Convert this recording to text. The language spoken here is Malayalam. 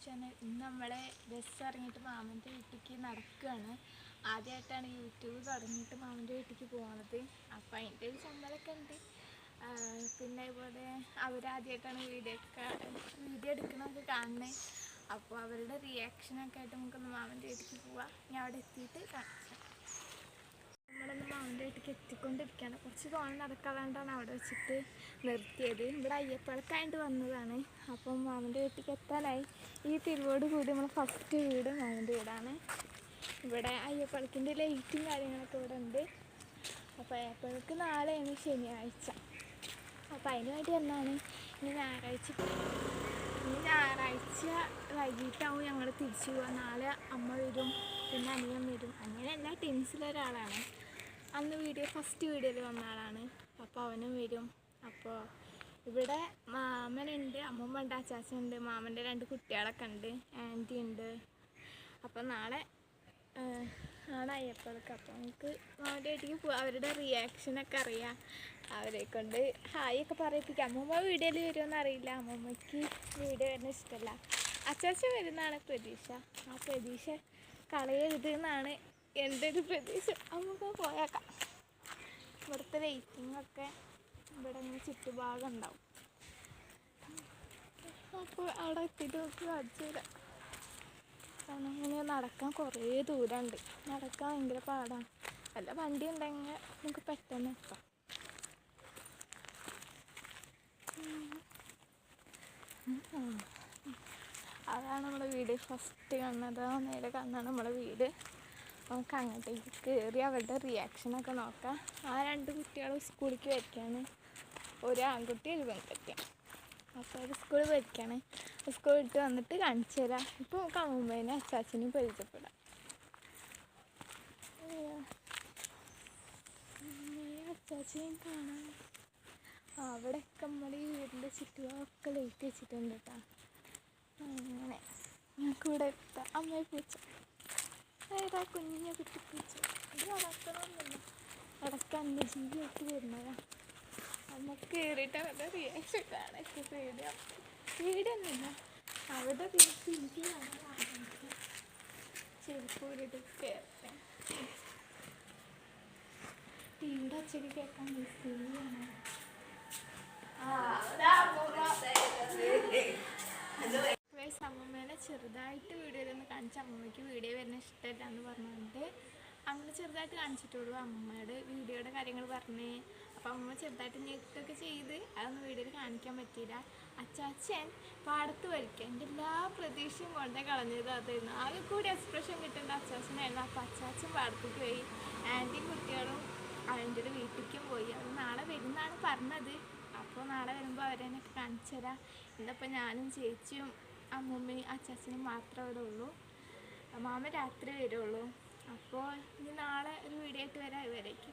ചാനൽ. ഇന്ന് നമ്മളെ ബസ് ഇറങ്ങിയിട്ട് മാമൻ്റെ വീട്ടിലേക്ക് നടക്കുകയാണ്. ആദ്യമായിട്ടാണ് യൂട്യൂബ് തുടങ്ങിയിട്ട് മാമൻ്റെ വീട്ടിലേക്ക് പോകുന്നത്. അപ്പോൾ അതിൻ്റെ ഒരു ചമ്മലൊക്കെ ഉണ്ട്. പിന്നെ അതുപോലെ അവരാദ്യമായിട്ടാണ് വീഡിയോ എടുക്കണമൊക്കെ കാണുന്നത്. അപ്പോൾ അവരുടെ റിയാക്ഷനൊക്കെ ആയിട്ട് നമുക്കൊന്ന് മാമൻ്റെ വീട്ടിലേക്ക് പോവാം. ഞാൻ അവിടെ എത്തിയിട്ട് കാണിച്ചു. നമ്മളൊന്ന് മാമൻ്റെ വീട്ടിലേക്ക് എത്തിക്കൊണ്ടിരിക്കുകയാണ്. കുറച്ച് തോനെ നടക്കാതാണ്ടാണ് അവിടെ വെച്ചിട്ട് നിർത്തിയത്. ഇവിടെ അയ്യപ്പഴക്കായിട്ട് വന്നതാണ്. അപ്പം മാമൻ്റെ വീട്ടിലേക്ക് എത്താനായി. ഈ തിരുവോട് കൂടി നമ്മൾ ഫസ്റ്റ് വീട് മാമൻ്റെ വീടാണ്. ഇവിടെ അയ്യപ്പഴക്കിൻ്റെ ലൈറ്റും കാര്യങ്ങളൊക്കെ ഇവിടെ ഉണ്ട്. അപ്പോൾ അയ്യപ്പഴക്ക് നാളെയാണ് ശനിയാഴ്ച. അപ്പോൾ അതിന് വേണ്ടി വന്നാണ്. ഇനി ഞായറാഴ്ച വൈകിട്ടാവും ഞങ്ങൾ തിരിച്ചു പോകാൻ. നാളെ അമ്മ വരും, പിന്നെ അനിയൻ വരും. അങ്ങനെ എല്ലാ ടീംസിലൊരാളാണ്. അന്ന് ഫസ്റ്റ് വീഡിയോയിൽ വന്ന ആളാണ്. അപ്പോൾ അവനും വരും. അപ്പോൾ ഇവിടെ മാമനുണ്ട്, അമ്മമ്മ ഉണ്ട്, അച്ചാച്ചനുണ്ട്, മാമൻ്റെ 2 കുട്ടികളൊക്കെ ഉണ്ട്, ആൻറ്റി ഉണ്ട്. അപ്പോൾ നാളെ അയ്യപ്പഴക്ക്. അപ്പോൾ നമുക്ക് മാമൻ്റെ വീട്ടിലേക്ക് പോകാം. അവരുടെ റിയാക്ഷനൊക്കെ അറിയാം. അവരെ കൊണ്ട് ഹായ് ഒക്കെ പറയിപ്പിക്കാം. അമ്മമ്മ വീഡിയോയിൽ വരുമെന്ന് അറിയില്ല. അമ്മമ്മയ്ക്ക് വീഡിയോ വരുന്ന ഇഷ്ടമല്ല. അച്ചാച്ചൻ വരുന്നതാണ് പ്രതീക്ഷ. ആ പ്രതീക്ഷ കളയരുത് എന്നാണ് എൻ്റെ ഒരു പ്രതീക്ഷ. നമുക്ക് പോയേക്കാം. ഇവിടുത്തെ വെയിറ്റിങ്ങൊക്കെ ഇവിടെ ഇങ്ങനെ ചുറ്റുഭാഗം ഉണ്ടാവും. അപ്പോൾ അവിടെ എത്തിയിട്ട് നമുക്ക് കാണിച്ചു തരാം. കാരണം ഇങ്ങനെ നടക്കാൻ കുറേ ദൂരമുണ്ട്. നടക്കാൻ ഭയങ്കര പാടാണ്. വല്ല വണ്ടി ഉണ്ടെങ്കിൽ നമുക്ക് പെട്ടെന്ന് എത്താം. അതാണ് നമ്മുടെ വീട്. ഫസ്റ്റ് കാണുന്നത് നേരെ കാണുന്നതാണ് നമ്മുടെ വീട്. നമുക്ക് അങ്ങോട്ടേക്ക് കയറി അവരുടെ റിയാക്ഷനൊക്കെ നോക്കാം. ആ 2 കുട്ടികൾ സ്കൂളിലേക്ക് വയ്ക്കാണ്. ഒരു ആൺകുട്ടി ഒരു പെൺകുട്ടി. അപ്പോൾ അവർ സ്കൂളിൽ വയ്ക്കാണ്. സ്കൂൾ വിട്ട് വന്നിട്ട് കാണിച്ചു തരാം. ഇപ്പോൾ നമുക്ക് അമ്മൂമ്മേനെ അച്ചാച്ചനെയും പരിചയപ്പെടാം. അച്ചാച്ചനെയും കാണാം. അവിടെയൊക്കെ നമ്മൾ ഈ വീടിൻ്റെ ചുറ്റുമൊക്കെ ലൈറ്റ് വെച്ചിട്ടുണ്ട് കേട്ടോ. അങ്ങനെ ഞങ്ങൾക്ക് ഇവിടെ എത്താം. അമ്മയെ പൂച്ച ഏതാ കുഞ്ഞ കുട്ടി പൂച്ച. ഇത് നടക്കണമെന്നില്ല. ഇടയ്ക്ക് അന്യജീവിയായിട്ട് വരുന്നതാണ്. നമുക്ക് കയറിയിട്ട് അവരുടെ റിയാക്ഷൻ കാണാൻ പേടിയൊന്നുമില്ല. അവിടെ തിരിച്ച് ചെരുപ്പ് ഊരിട്ട് കയറട്ടെ. ടിവിയുടെ അച്ചടി കേൾക്കാൻ മിസ്സാണ്. അമ്മമ്മേനെ ചെറുതായിട്ട് വീഡിയോയിലൊന്ന് കാണിച്ച് അമ്മമ്മയ്ക്ക് വീഡിയോ വരുന്ന ഇഷ്ടമല്ല എന്ന് പറഞ്ഞുകൊണ്ട് അങ്ങനെ ചെറുതായിട്ട് കാണിച്ചിട്ടുള്ളൂ. അമ്മമ്മയുടെ വീഡിയോയുടെ കാര്യങ്ങൾ പറഞ്ഞ്. അപ്പം അമ്മമ്മ ചെറുതായിട്ട് ഞെട്ടൊക്കെ ചെയ്ത് അതൊന്നും വീഡിയോയിൽ കാണിക്കാൻ പറ്റിയില്ല. അച്ചാച്ചൻ പാടത്ത് വലിക്കുക. എൻ്റെ എല്ലാ പ്രതീക്ഷയും കൊണ്ടേ കളഞ്ഞത് അതായിരുന്നു. ആകെ കൂടി എക്സ്പ്രഷൻ കിട്ടേണ്ട അച്ചാച്ചനായിരുന്നു. അപ്പോൾ അച്ചാച്ചൻ പാടത്തേക്ക് പോയി. ആൻറ്റിയും കുട്ടികളും അവൻ്റെ വീട്ടിലേക്കും പോയി. അവർ നാളെ വരുന്നതാണ് പറഞ്ഞത്. അപ്പോൾ നാളെ വരുമ്പോൾ അവരെന്നൊക്കെ കാണിച്ചു തരാം. ഇന്നിപ്പോൾ ഞാനും ചേച്ചിയും അമ്മൂമ്മയും അച്ചാച്ചനും മാത്രമേ ഇവിടെ ഉള്ളൂ. മാമ രാത്രി വരുള്ളൂ. അപ്പോൾ ഇനി നാളെ ഒരു വീഡിയോ ആയിട്ട് വരാം. ഇവരേക്ക്